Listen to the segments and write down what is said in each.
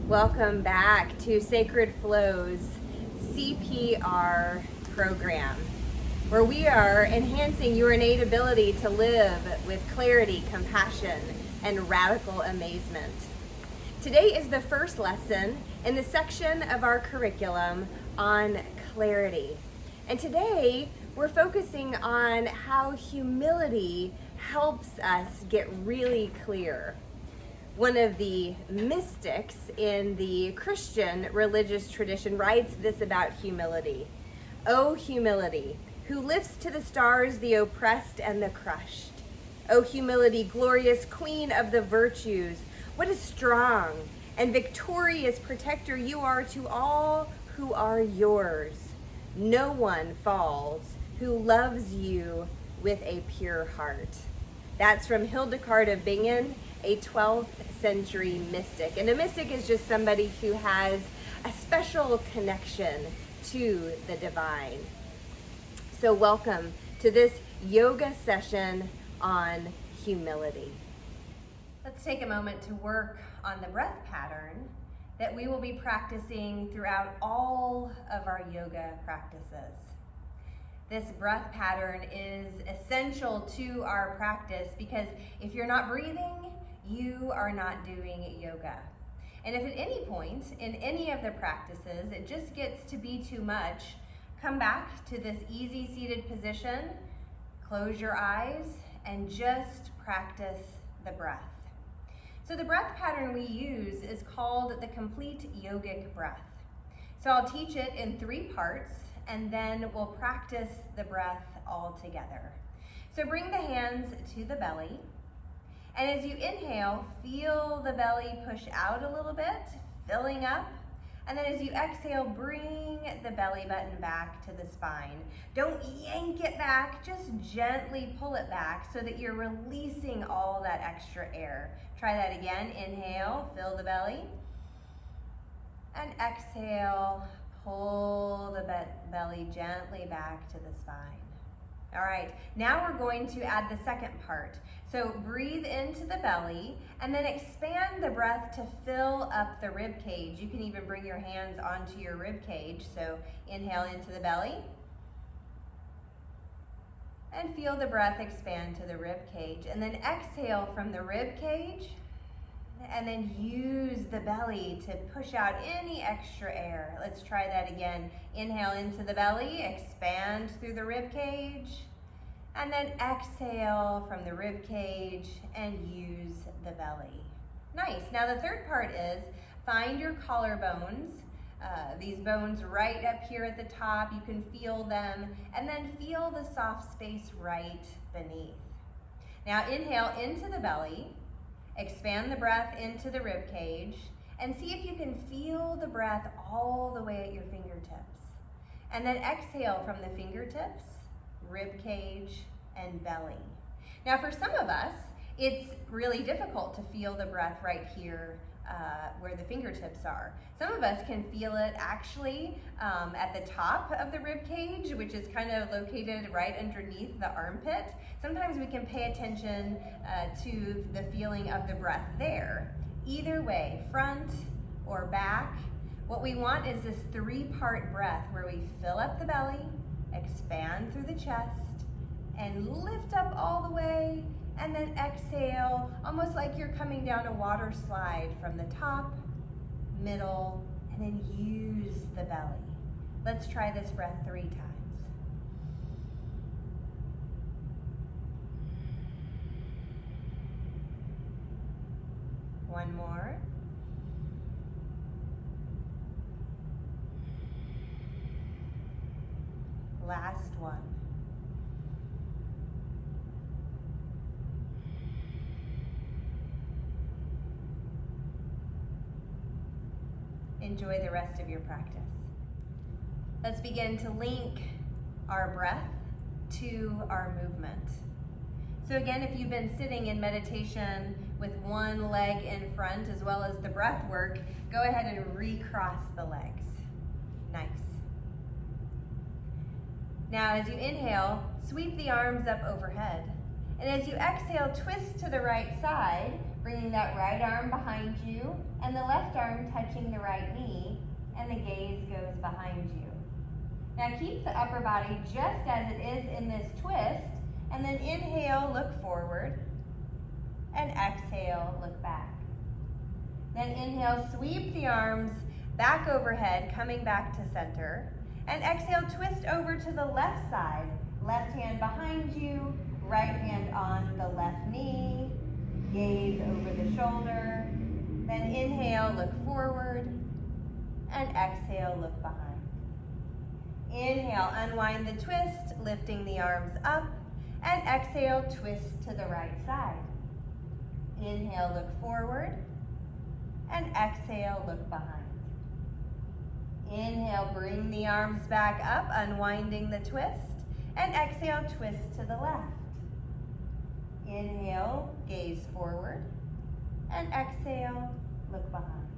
Welcome back to Sacred Flow's CPR program, where we are enhancing your innate ability to live with clarity, compassion, and radical amazement. Today is the first lesson in the section of our curriculum on clarity. And today we're focusing on how humility helps us get really clear. One of the mystics in the Christian religious tradition writes this about humility. O humility, who lifts to the stars the oppressed and the crushed. O humility, glorious queen of the virtues, what a strong and victorious protector you are to all who are yours. No one falls who loves you with a pure heart. That's from Hildegard of Bingen, a 12th century mystic. And a mystic is just somebody who has a special connection to the divine. So welcome to this yoga session on humility. Let's take a moment to work on the breath pattern that we will be practicing throughout all of our yoga practices. This breath pattern is essential to our practice because if you're not breathing, you are not doing yoga. And if at any point in any of the practices it just gets to be too much, come back to this easy seated position, close your eyes, and just practice the breath. So the breath pattern we use is called the complete yogic breath. So I'll teach it in 3 parts, and then we'll practice the breath all together. So bring the hands to the belly, and as you inhale, feel the belly push out a little bit, filling up, and then as you exhale, bring the belly button back to the spine. Don't yank it back, just gently pull it back so that you're releasing all that extra air. Try that again. Inhale, fill the belly, and exhale, pull the belly gently back to the spine. All right, now we're going to add the second part. So breathe into the belly and then expand the breath to fill up the rib cage. You can even bring your hands onto your rib cage. So inhale into the belly and feel the breath expand to the rib cage. And then exhale from the rib cage and then use the belly to push out any extra air. Let's try that again. Inhale into the belly, expand through the rib cage, and then exhale from the rib cage and use the belly. Nice. Now the third part is find your collarbones. These bones right up here at the top, you can feel them, and then feel the soft space right beneath. Now inhale into the belly, expand the breath into the rib cage, and see if you can feel the breath all the way at your fingertips. And then exhale from the fingertips, rib cage, and belly. Now for some of us, it's really difficult to feel the breath right here where the fingertips are. Some of us can feel it actually at the top of the rib cage, which is kind of located right underneath the armpit. Sometimes we can pay attention to the feeling of the breath there. Either way, front or back, what we want is this 3-part breath where we fill up the belly, expand through the chest, and lift up all the way, and then exhale, almost like you're coming down a water slide from the top, middle, and then use the belly. Let's try this breath 3 times. One more. Last one. Enjoy the rest of your practice. Let's begin to link our breath to our movement. So again, if you've been sitting in meditation with one leg in front as well as the breath work, go ahead and recross the legs. Nice. Now as you inhale, sweep the arms up overhead. And as you exhale, twist to the right side, bringing that right arm behind you and the left arm touching the right knee, and the gaze goes behind you. Now keep the upper body just as it is in this twist, and then inhale, look forward, and exhale, look back. Then inhale, sweep the arms back overhead, coming back to center, and exhale, twist over to the left side. Left hand behind you, right hand on the left knee, gaze over the shoulder. Then inhale, look forward, and exhale, look behind. Inhale, unwind the twist, lifting the arms up, and exhale, twist to the right side. Inhale, look forward, and exhale, look behind. Inhale, bring the arms back up, unwinding the twist, and exhale, twist to the left. Inhale, gaze forward, and exhale, look behind.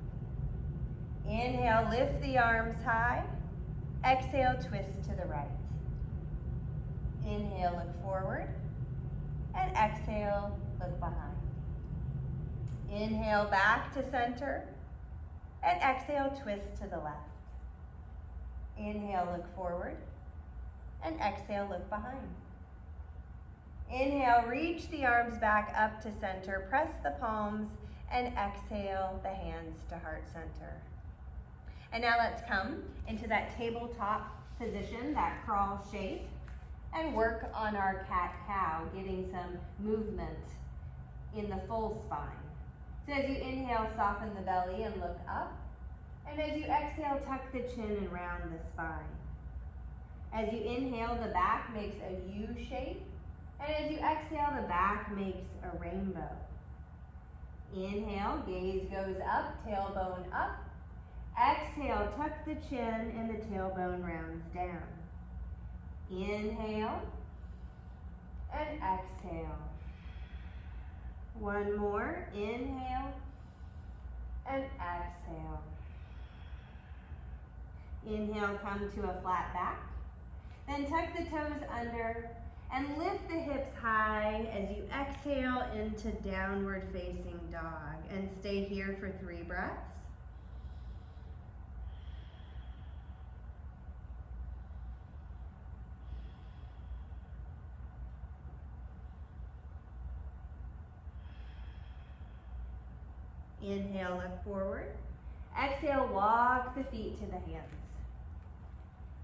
Inhale, lift the arms high. Exhale, twist to the right. Inhale, look forward, and exhale, look behind. Inhale, back to center, and exhale, twist to the left. Inhale, look forward, and exhale, look behind. Inhale, reach the arms back up to center, press the palms, and exhale the hands to heart center. And now let's come into that tabletop position, that crawl shape, and work on our cat-cow, getting some movement in the full spine. So as you inhale, soften the belly and look up. And as you exhale, tuck the chin and round the spine. As you inhale, the back makes a U shape. And as you exhale, the back makes a rainbow. Inhale, gaze goes up, tailbone up. Exhale, tuck the chin and the tailbone rounds down. Inhale and exhale. One more, inhale and exhale. Inhale, come to a flat back. Then tuck the toes under and lift the hips high as you exhale into downward facing dog. And stay here for 3 breaths. Inhale, look forward. Exhale, walk the feet to the hands.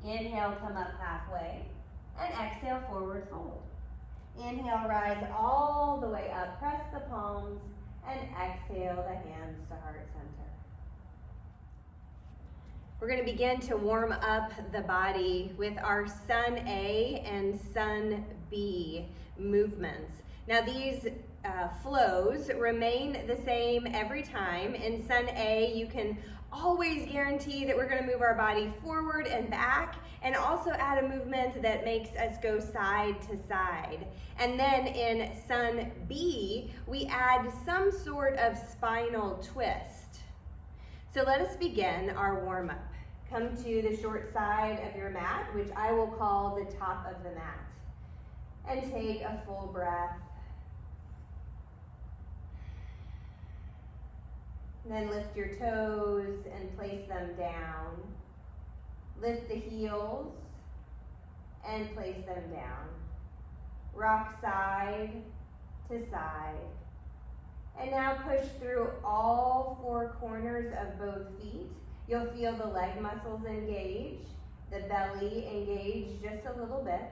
Inhale, come up halfway. And exhale, forward fold. Inhale, rise all the way up. Press the palms. And exhale, the hands to heart center. We're going to begin to warm up the body with our Sun A and Sun B movements. Now these flows remain the same every time. In Sun A, you can always guarantee that we're going to move our body forward and back, and also add a movement that makes us go side to side. And then in Sun B, we add some sort of spinal twist. So let us begin our warm-up. Come to the short side of your mat, which I will call the top of the mat. And take a full breath. Then lift your toes and place them down. Lift the heels and place them down. Rock side to side. And now push through all 4 corners of both feet. You'll feel the leg muscles engage, the belly engage just a little bit.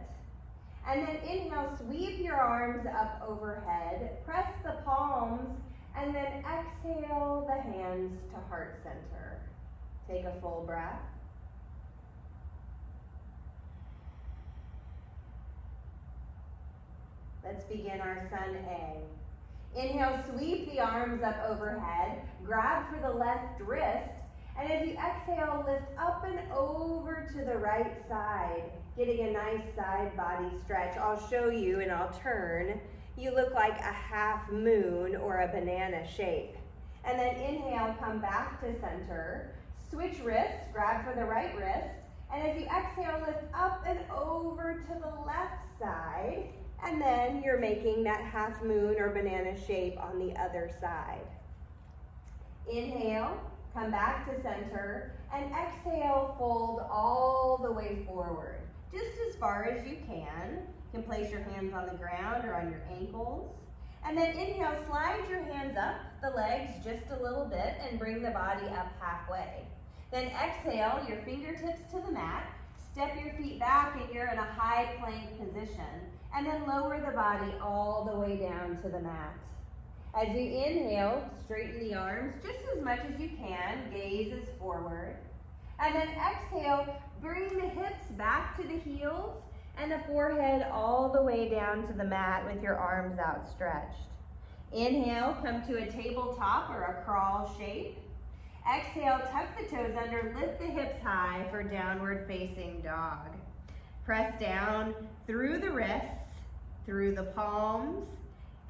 And then inhale, sweep your arms up overhead, press the palms, and then exhale the hands to heart center. Take a full breath. Let's begin our Sun A. Inhale, sweep the arms up overhead, grab for the left wrist, and as you exhale, lift up and over to the right side, getting a nice side body stretch. I'll show you and I'll turn. You look like a half moon or a banana shape. And then inhale, come back to center. Switch wrists, grab for the right wrist. And as you exhale, lift up and over to the left side. And then you're making that half moon or banana shape on the other side. Inhale, come back to center, and exhale, fold all the way forward, just as far as you can. You can place your hands on the ground or on your ankles. And then inhale, slide your hands up the legs just a little bit and bring the body up halfway. Then exhale, your fingertips to the mat, step your feet back and you're in a high plank position. And then lower the body all the way down to the mat. As you inhale, straighten the arms just as much as you can, gaze is forward. And then exhale, bring the hips back to the heels and the forehead all the way down to the mat with your arms outstretched. Inhale, come to a tabletop or a crawl shape. Exhale, tuck the toes under, lift the hips high for downward facing dog. Press down through the wrists, through the palms,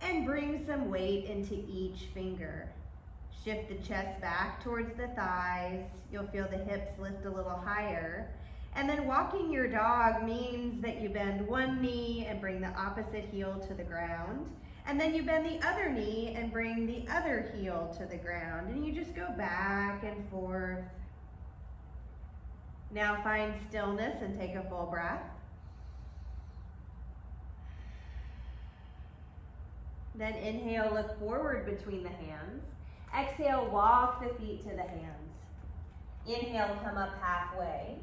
and bring some weight into each finger. Shift the chest back towards the thighs. You'll feel the hips lift a little higher. And then walking your dog means that you bend one knee and bring the opposite heel to the ground. And then you bend the other knee and bring the other heel to the ground. And you just go back and forth. Now find stillness and take a full breath. Then inhale, look forward between the hands. Exhale, walk the feet to the hands. Inhale, come up halfway.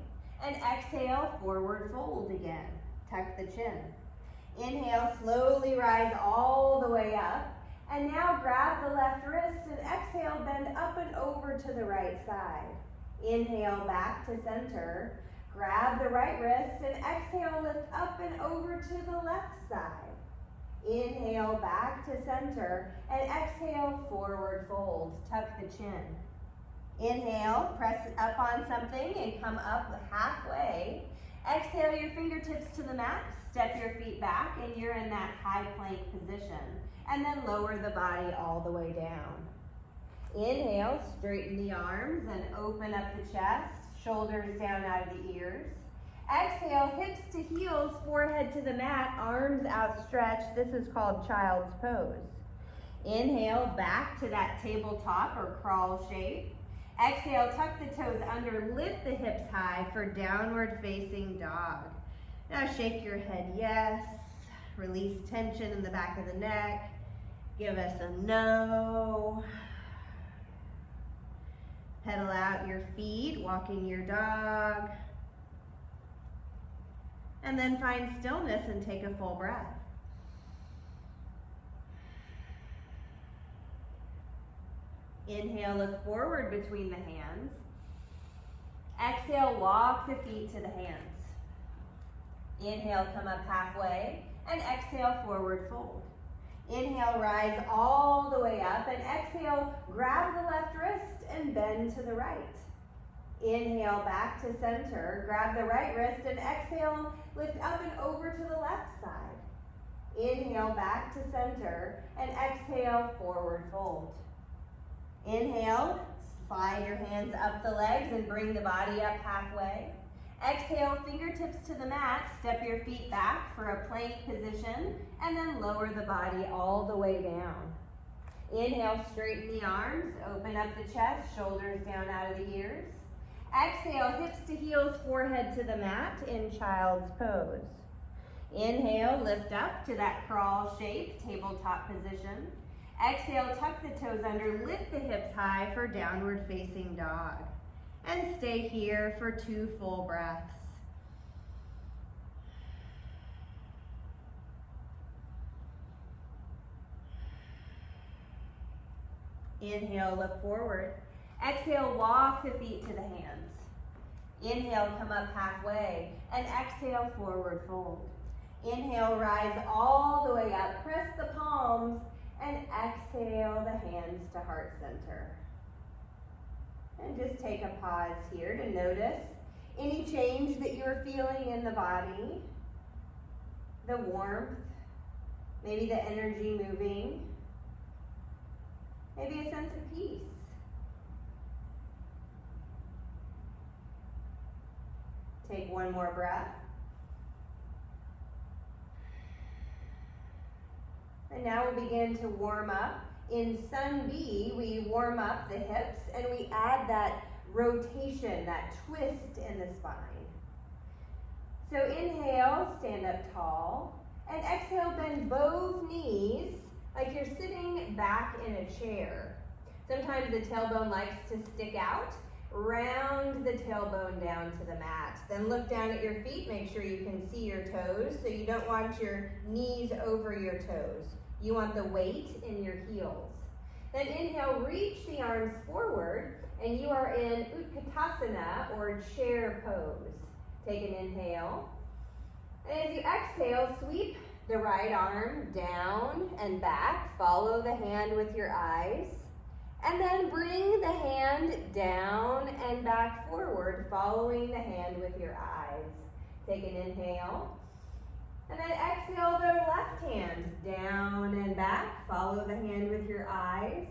And exhale, forward fold again. Tuck the chin. Inhale, slowly rise all the way up. And now grab the left wrist and exhale, bend up and over to the right side. Inhale, back to center. Grab the right wrist and exhale, lift up and over to the left side. Inhale, back to center, and exhale, forward fold. Tuck the chin. Inhale, press up on something and come up halfway. Exhale your fingertips to the mat, step your feet back, and you're in that high plank position. And then lower the body all the way down. Inhale, straighten the arms and open up the chest, shoulders down out of the ears. Exhale, hips to heels, forehead to the mat, arms outstretched. This is called child's pose. Inhale, back to that tabletop or crawl shape. Exhale, tuck the toes under, lift the hips high for downward facing dog. Now shake your head yes, release tension in the back of the neck. Give us a no. Pedal out your feet, walking your dog. And then find stillness and take a full breath. Inhale, look forward between the hands. Exhale, walk the feet to the hands. Inhale, come up halfway, and exhale, forward fold. Inhale, rise all the way up, and exhale, grab the left wrist and bend to the right. Inhale, back to center, grab the right wrist, and exhale, lift up and over to the left side. Inhale, back to center, and exhale, forward fold. Inhale, slide your hands up the legs and bring the body up halfway. Exhale, fingertips to the mat, step your feet back for a plank position, and then lower the body all the way down. Inhale, straighten the arms, open up the chest, shoulders down out of the ears. Exhale, hips to heels, forehead to the mat in child's pose. Inhale, lift up to that crawl shape, tabletop position. Exhale, tuck the toes under, lift the hips high for downward facing dog. And stay here for 2 full breaths. Inhale, look forward. Exhale, walk the feet to the hands. Inhale, come up halfway, and exhale, forward fold. Inhale, rise all the way up, press the palms, and exhale the hands to heart center. And just take a pause here to notice any change that you're feeling in the body, the warmth, maybe the energy moving, maybe a sense of peace. Take one more breath. And now we'll begin to warm up. In Sun B, we warm up the hips and we add that rotation, that twist in the spine. So inhale, stand up tall, and exhale, bend both knees like you're sitting back in a chair. Sometimes the tailbone likes to stick out. Round the tailbone down to the mat. Then look down at your feet, make sure you can see your toes, so you don't want your knees over your toes. You want the weight in your heels. Then inhale, reach the arms forward, and you are in Utkatasana, or chair pose. Take an inhale. And as you exhale, sweep the right arm down and back. Follow the hand with your eyes. And then bring the hand down and back forward, following the hand with your eyes. Take an inhale. And then exhale the left hand down and back. Follow the hand with your eyes.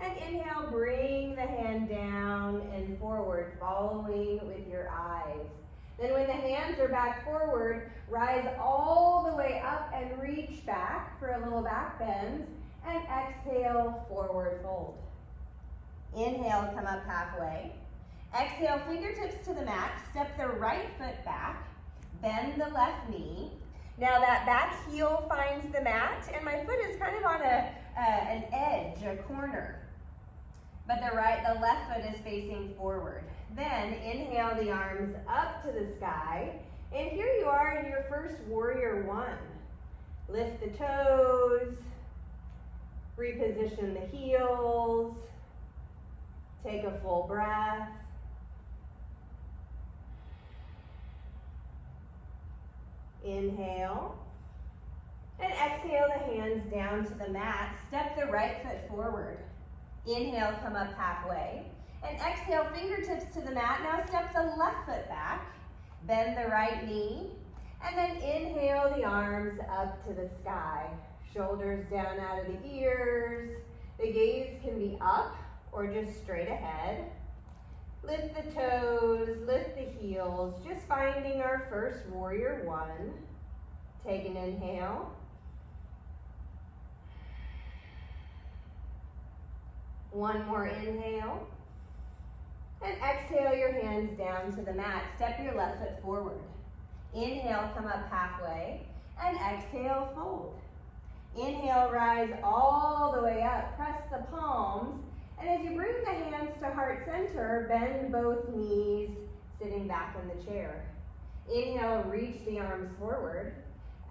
And inhale, bring the hand down and forward, following with your eyes. Then when the hands are back forward, rise all the way up and reach back for a little back bend. And exhale, forward fold. Inhale, come up halfway. Exhale, fingertips to the mat. Step the right foot back. Bend the left knee. Now that back heel finds the mat, and my foot is kind of on an edge, a corner. But the left foot is facing forward. Then inhale the arms up to the sky. And here you are in your first warrior one. Lift the toes. Reposition the heels. Take a full breath. Inhale. And exhale the hands down to the mat. Step the right foot forward. Inhale, come up halfway. And exhale, fingertips to the mat. Now step the left foot back. Bend the right knee. And then inhale the arms up to the sky. Shoulders down out of the ears. The gaze can be up or just straight ahead. Lift the toes, lift the heels, just finding our first warrior one. Take an inhale. One more inhale. And exhale your hands down to the mat. Step your left foot forward. Inhale, come up halfway. And exhale, fold. Inhale, rise all the way up. Press the palms. And as you bring the hands to heart center, bend both knees, sitting back in the chair. Inhale, reach the arms forward.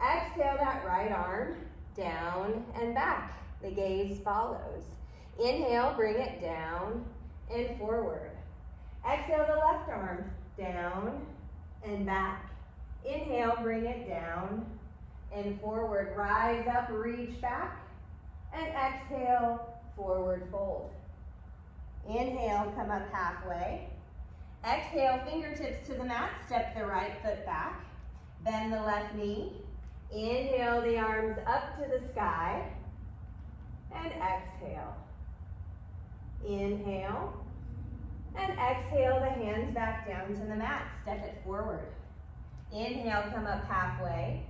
Exhale that right arm down and back. The gaze follows. Inhale, bring it down and forward. Exhale the left arm down and back. Inhale, bring it down and forward. Rise up, reach back, and exhale, forward fold. Inhale, come up halfway. Exhale, fingertips to the mat. Step the right foot back. Bend the left knee. Inhale the arms up to the sky. And exhale. Inhale. And exhale the hands back down to the mat. Step it forward. Inhale, come up halfway.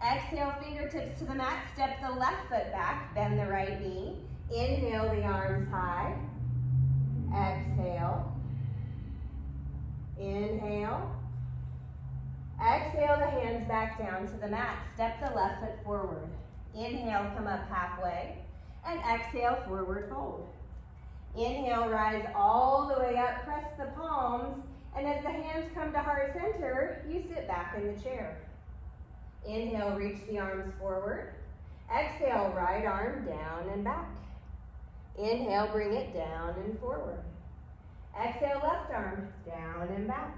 Exhale, fingertips to the mat. Step the left foot back. Bend the right knee. Inhale the arms high. Exhale. Inhale. Exhale the hands back down to the mat. Step the left foot forward. Inhale, come up halfway. And exhale, forward fold. Inhale, rise all the way up. Press the palms. And as the hands come to heart center, you sit back in the chair. Inhale, reach the arms forward. Exhale, right arm down and back. Inhale, bring it down and forward. Exhale, left arm down and back.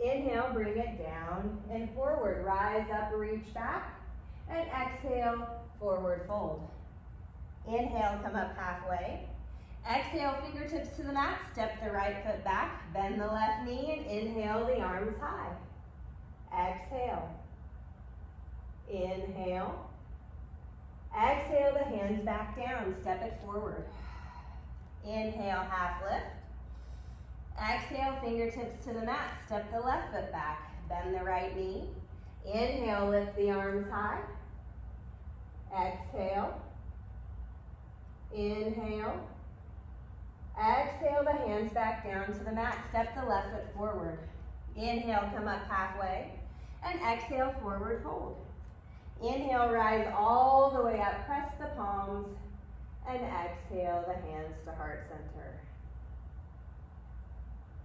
Inhale, bring it down and forward. Rise up, reach back. And exhale, forward fold. Inhale, come up halfway. Exhale, fingertips to the mat. Step the right foot back. Bend the left knee and inhale the arms high. Exhale. Inhale. Exhale the hands back down. Step it forward. Inhale, half lift. Exhale, fingertips to the mat. Step the left foot back. Bend the right knee. Inhale, lift the arms high. Exhale. Inhale. Exhale the hands back down to the mat. Step the left foot forward. Inhale, come up halfway. And exhale, forward fold. Inhale, rise all the way up. Press the palms. And exhale the hands to heart center.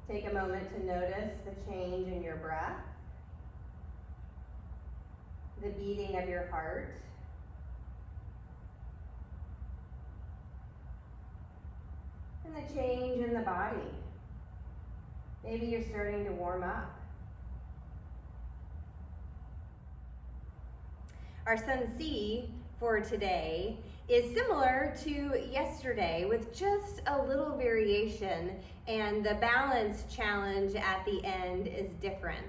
Take a moment to notice the change in your breath, the beating of your heart, and the change in the body. Maybe you're starting to warm up. Our Sun C for today is similar to yesterday with just a little variation, and the balance challenge at the end is different.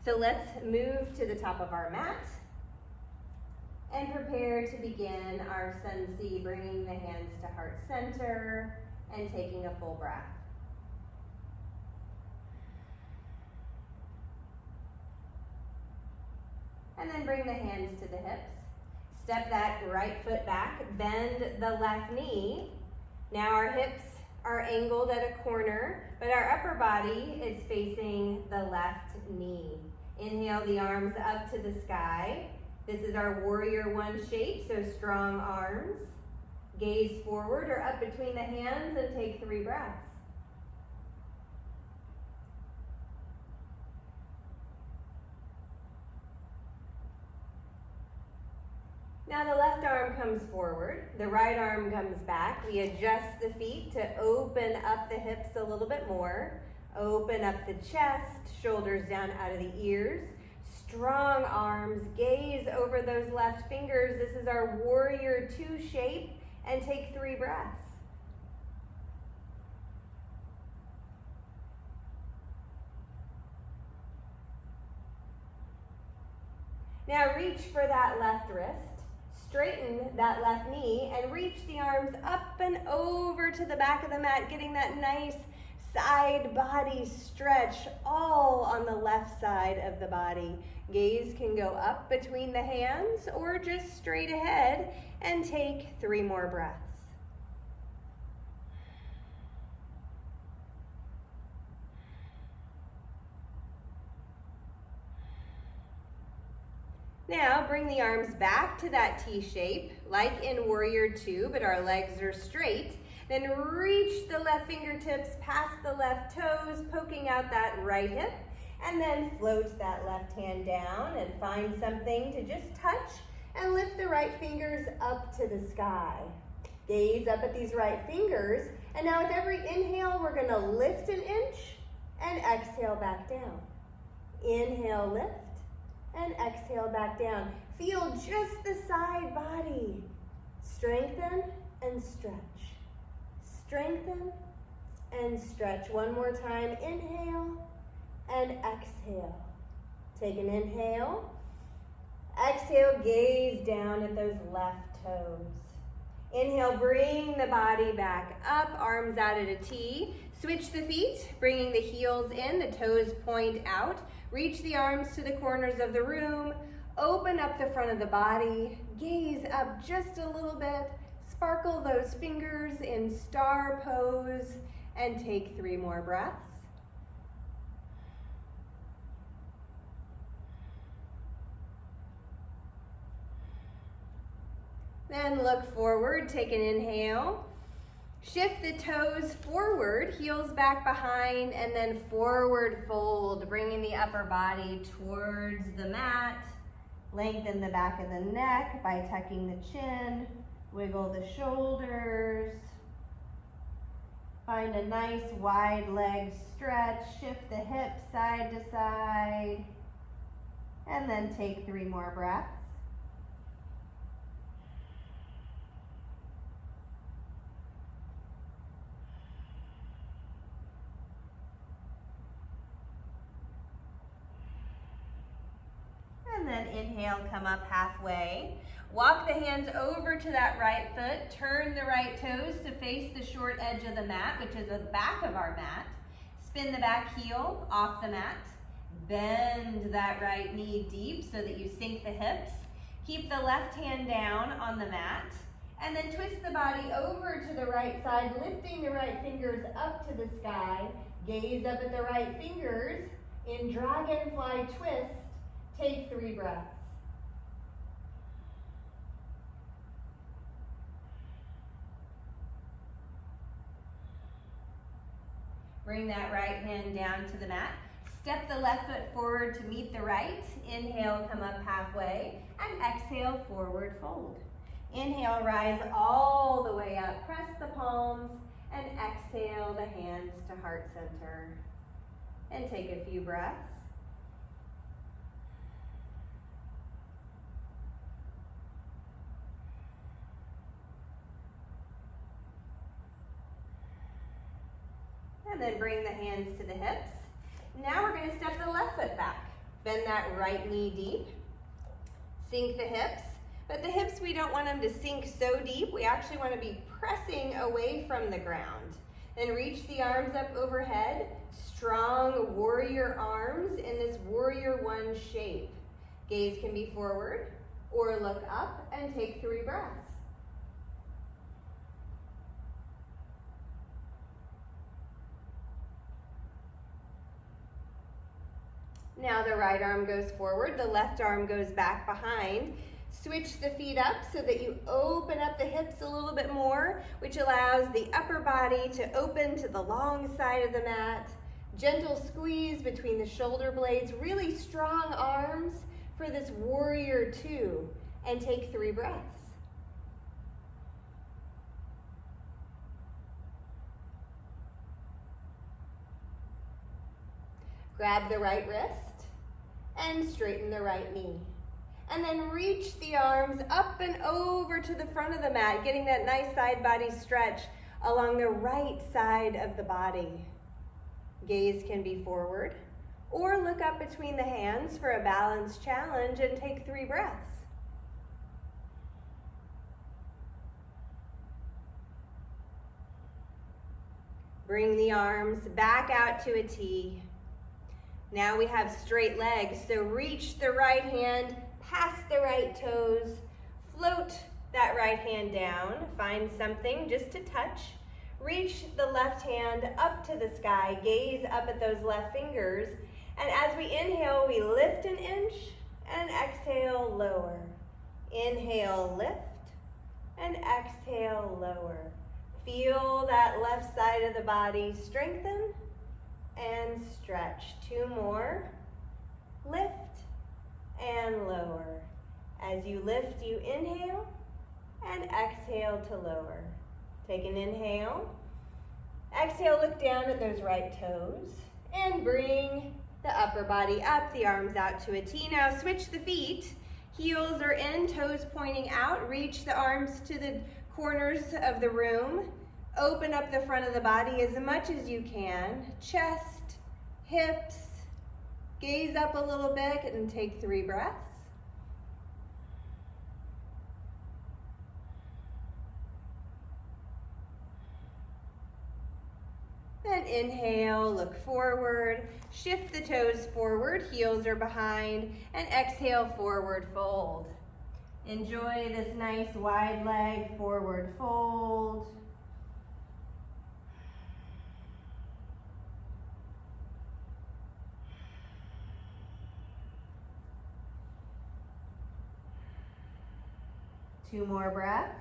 So let's move to the top of our mat and prepare to begin our Sun C, bringing the hands to heart center and taking a full breath. And then bring the hands to the hips. Step that right foot back, bend the left knee. Now our hips are angled at a corner, but our upper body is facing the left knee. Inhale the arms up to the sky. This is our warrior one shape, so strong arms. Gaze forward or up between the hands and take 3 breaths. Now the left arm comes forward, the right arm comes back. We adjust the feet to open up the hips a little bit more. Open up the chest, shoulders down out of the ears. Strong arms, gaze over those left fingers. This is our warrior 2 shape, and take 3 breaths. Now reach for that left wrist. Straighten that left knee and reach the arms up and over to the back of the mat, getting that nice side body stretch all on the left side of the body. Gaze can go up between the hands or just straight ahead, and take 3 more breaths. Now bring the arms back to that T shape, like in Warrior 2, but our legs are straight. Then reach the left fingertips past the left toes, poking out that right hip, and then float that left hand down and find something to just touch, and lift the right fingers up to the sky. Gaze up at these right fingers, and now with every inhale, we're gonna lift an inch and exhale back down. Inhale, lift. And exhale back down. Feel just the side body. Strengthen and stretch. Strengthen and stretch. One more time. Inhale and exhale. Take an inhale. Exhale, gaze down at those left toes. Inhale, bring the body back up, arms out at a T. Switch the feet, bringing the heels in, the toes point out. Reach the arms to the corners of the room. Open up the front of the body. Gaze up just a little bit. Sparkle those fingers in star pose, and take 3 more breaths. Then look forward, take an inhale. Shift the toes forward, heels back behind, and then forward fold, bringing the upper body towards the mat. Lengthen the back of the neck by tucking the chin. Wiggle the shoulders. Find a nice wide leg stretch. Shift the hips side to side. And then take 3 more breaths. And then inhale, come up halfway. Walk the hands over to that right foot. Turn the right toes to face the short edge of the mat, which is the back of our mat. Spin the back heel off the mat. Bend that right knee deep so that you sink the hips. Keep the left hand down on the mat, and then twist the body over to the right side, lifting the right fingers up to the sky. Gaze up at the right fingers. In dragonfly twist, take 3 breaths. Bring that right hand down to the mat. Step the left foot forward to meet the right. Inhale, come up halfway, and exhale, forward fold. Inhale, rise all the way up. Press the palms, and exhale the hands to heart center. And take a few breaths. And then bring the hands to the hips. Now we're going to step the left foot back. Bend that right knee deep. Sink the hips. But the hips, we don't want them to sink so deep. We actually want to be pressing away from the ground. Then reach the arms up overhead. Strong warrior arms in this warrior 1 shape. Gaze can be forward or look up and take 3 breaths. Now the right arm goes forward, the left arm goes back behind. Switch the feet up so that you open up the hips a little bit more, which allows the upper body to open to the long side of the mat. Gentle squeeze between the shoulder blades, really strong arms for this warrior 2, and take 3 breaths. Grab the right wrist and straighten the right knee. And then reach the arms up and over to the front of the mat, getting that nice side body stretch along the right side of the body. Gaze can be forward or look up between the hands for a balance challenge and take 3 breaths. Bring the arms back out to a T. Now we have straight legs, so reach the right hand past the right toes, float that right hand down, find something just to touch, reach the left hand up to the sky, gaze up at those left fingers, and as we inhale, we lift an inch, and exhale, lower. Inhale, lift, and exhale, lower. Feel that left side of the body strengthen and stretch. 2 more. Lift and lower. As you lift, you inhale and exhale to lower. Take an inhale. Exhale, look down at those right toes and bring the upper body up, the arms out to a T. Now switch the feet. Heels are in, toes pointing out. Reach the arms to the corners of the room. Open up the front of the body as much as you can. Chest, hips, gaze up a little bit and take 3 breaths. Then inhale, look forward, shift the toes forward, heels are behind, and exhale, forward fold. Enjoy this nice wide leg forward fold. Two more breaths.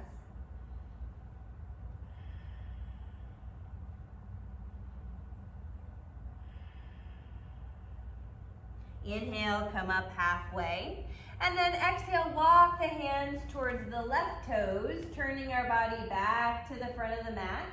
Inhale, come up halfway. And then exhale, walk the hands towards the left toes, turning our body back to the front of the mat.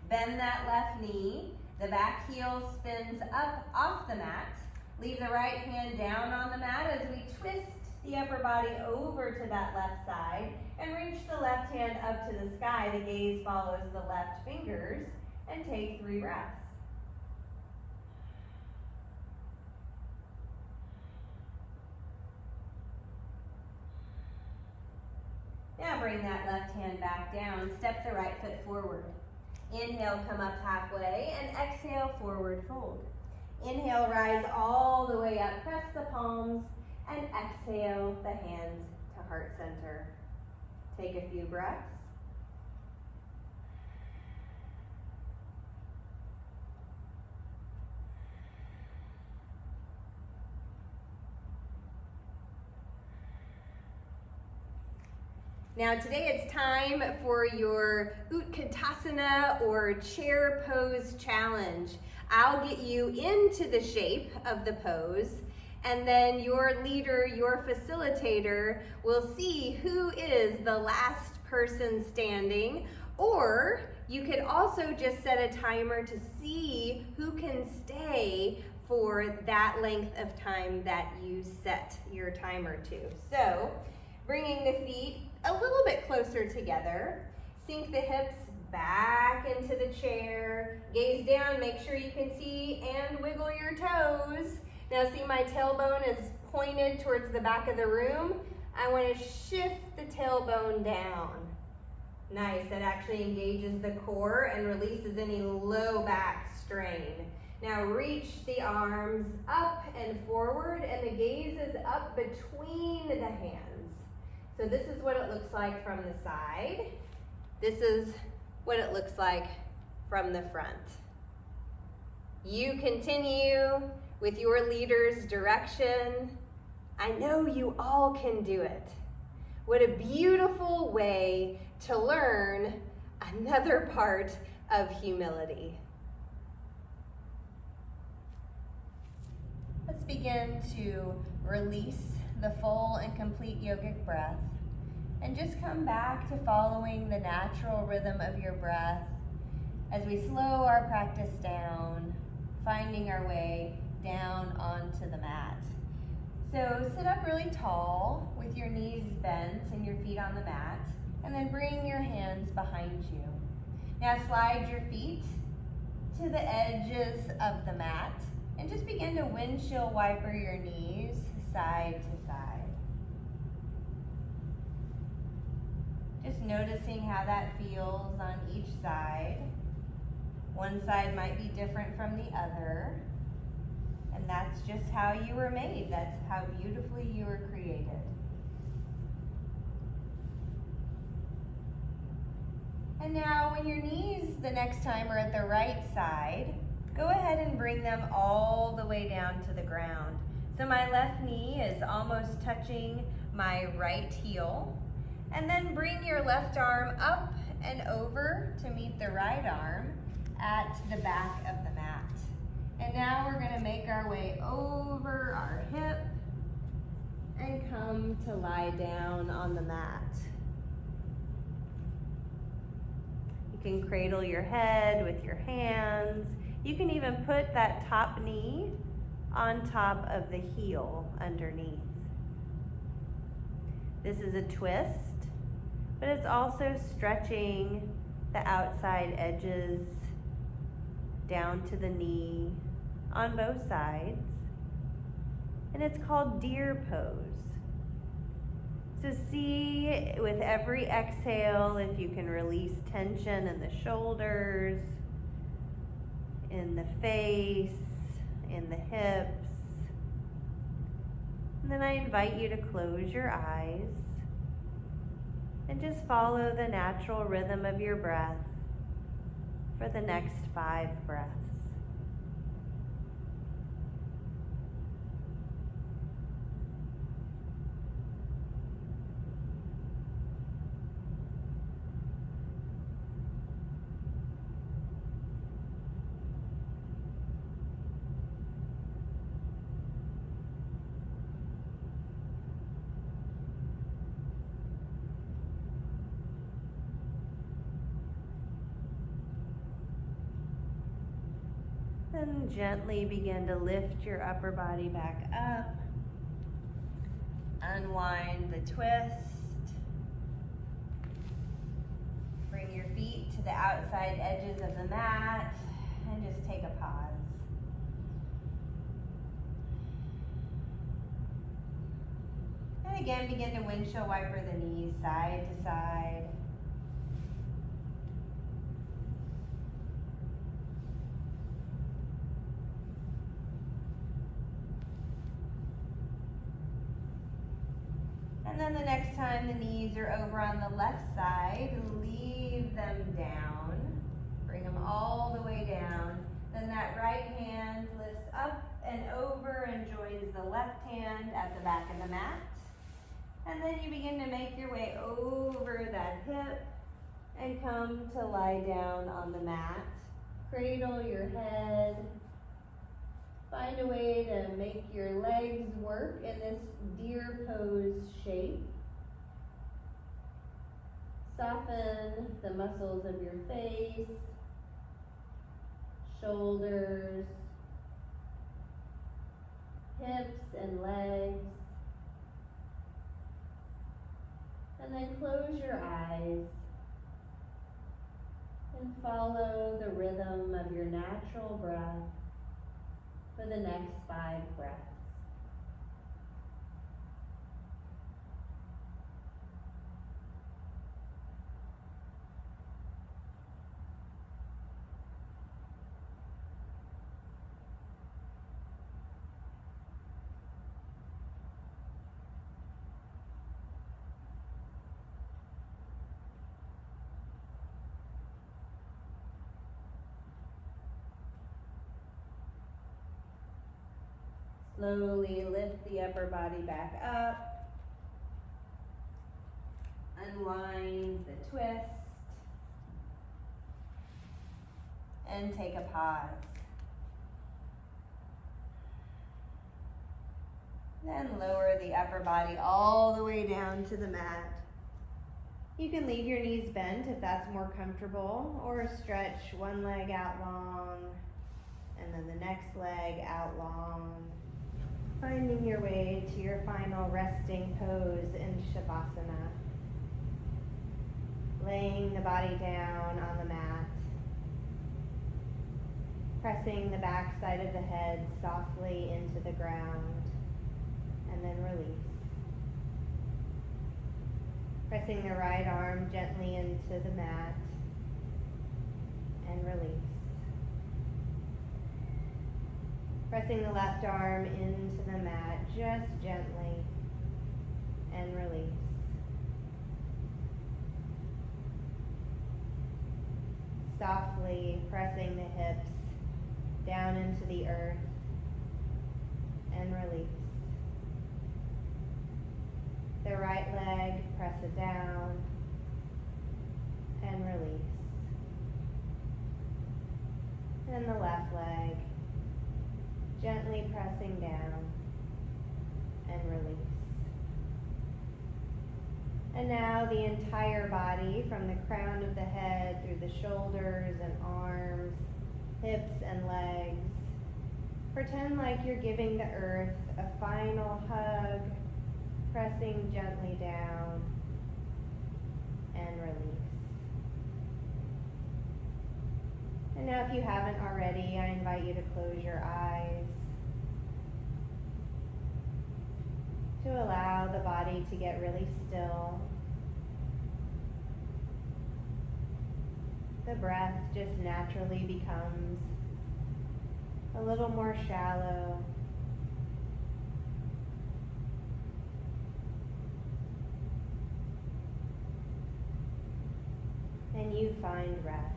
Bend that left knee. The back heel spins up off the mat. Leave the right hand down on the mat as we twist the upper body over to that left side and reach the left hand up to the sky. The gaze follows the left fingers and take 3 breaths. Now bring that left hand back down, step the right foot forward. Inhale, come up halfway, and exhale, forward fold. Inhale, rise all the way up, press the palms, and exhale the hands to heart center. Take a few breaths. Now today it's time for your Utkatasana or chair pose challenge. I'll get you into the shape of the pose, and then your leader, your facilitator, will see who is the last person standing, or you could also just set a timer to see who can stay for that length of time that you set your timer to. So, bringing the feet a little bit closer together, sink the hips back into the chair, gaze down, make sure you can see, and wiggle your toes. Now see my tailbone is pointed towards the back of the room. I want to shift the tailbone down. Nice, that actually engages the core and releases any low back strain. Now reach the arms up and forward, and the gaze is up between the hands. So this is what it looks like from the side. This is what it looks like from the front. You continue with your leader's direction. I know you all can do it. What a beautiful way to learn another part of humility. Let's begin to release the full and complete yogic breath, and just come back to following the natural rhythm of your breath as we slow our practice down, finding our way down onto the mat. So sit up really tall with your knees bent and your feet on the mat, and then bring your hands behind you. Now slide your feet to the edges of the mat and just begin to windshield wiper your knees side to side. Just noticing how that feels on each side. One side might be different from the other, and that's just how you were made. That's how beautifully you were created. And now when your knees the next time are at the right side, go ahead and bring them all the way down to the ground. So my left knee is almost touching my right heel. And then bring your left arm up and over to meet the right arm at the back of the mat. And now we're going to make our way over our hip and come to lie down on the mat. You can cradle your head with your hands. You can even put that top knee on top of the heel underneath. This is a twist, but it's also stretching the outside edges down to the knee on both sides. And it's called deer pose. So see with every exhale if you can release tension in the shoulders, in the face, in the hips. And then I invite you to close your eyes and just follow the natural rhythm of your breath for the next 5 breaths. Then gently begin to lift your upper body back up. Unwind the twist. Bring your feet to the outside edges of the mat and just take a pause. And again, begin to windshield wiper the knees side to side. And And then the next time the knees are over on the left side, leave them down. Bring them all the way down. Then that right hand lifts up and over and joins the left hand at the back of the mat. And then you begin to make your way over that hip and come to lie down on the mat. Cradle your head. Find a way to make your legs work in this deer pose shape. Soften the muscles of your face, shoulders, hips and legs. And then close your eyes and follow the rhythm of your natural breath for the next 5 breaths. Slowly lift the upper body back up. Unwind the twist. And take a pause. Then lower the upper body all the way down to the mat. You can leave your knees bent if that's more comfortable, or stretch one leg out long and then the next leg out long. Finding your way to your final resting pose in Shavasana. Laying the body down on the mat. Pressing the back side of the head softly into the ground. And then release. Pressing the right arm gently into the mat. And release. Pressing the left arm into the mat just gently and release. Softly pressing the hips down into the earth and release. The right leg, press it down and release. And the left leg, gently pressing down and release. And now the entire body, from the crown of the head through the shoulders and arms, hips and legs. Pretend like you're giving the earth a final hug, pressing gently down and release. And now if you haven't already, I invite you to close your eyes to allow the body to get really still. The breath just naturally becomes a little more shallow. And you find rest.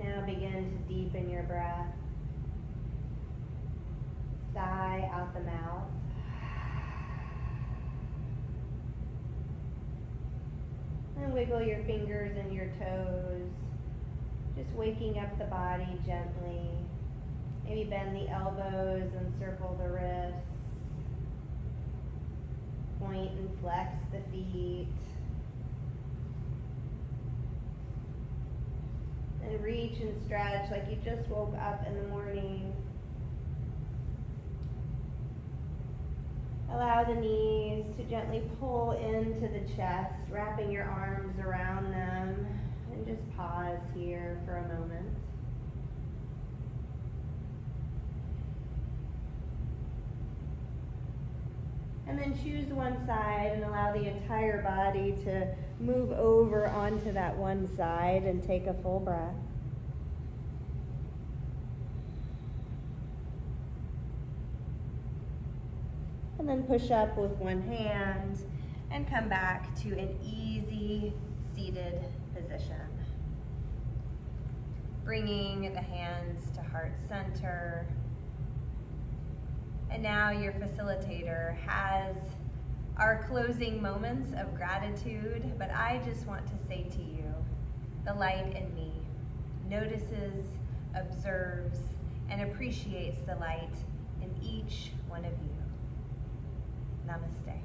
Now begin to deepen your breath. Sigh out the mouth. And wiggle your fingers and your toes. Just waking up the body gently. Maybe bend the elbows and circle the wrists. Point and flex the feet. And reach and stretch like you just woke up in the morning. Allow the knees to gently pull into the chest, wrapping your arms around them, and just pause here for a moment. And then choose one side and allow the entire body to move over onto that one side and take a full breath. And then push up with one hand and come back to an easy seated position. Bringing the hands to heart center. And now your facilitator has our closing moments of gratitude, but I just want to say to you, the light in me notices, observes, and appreciates the light in each one of you. Namaste.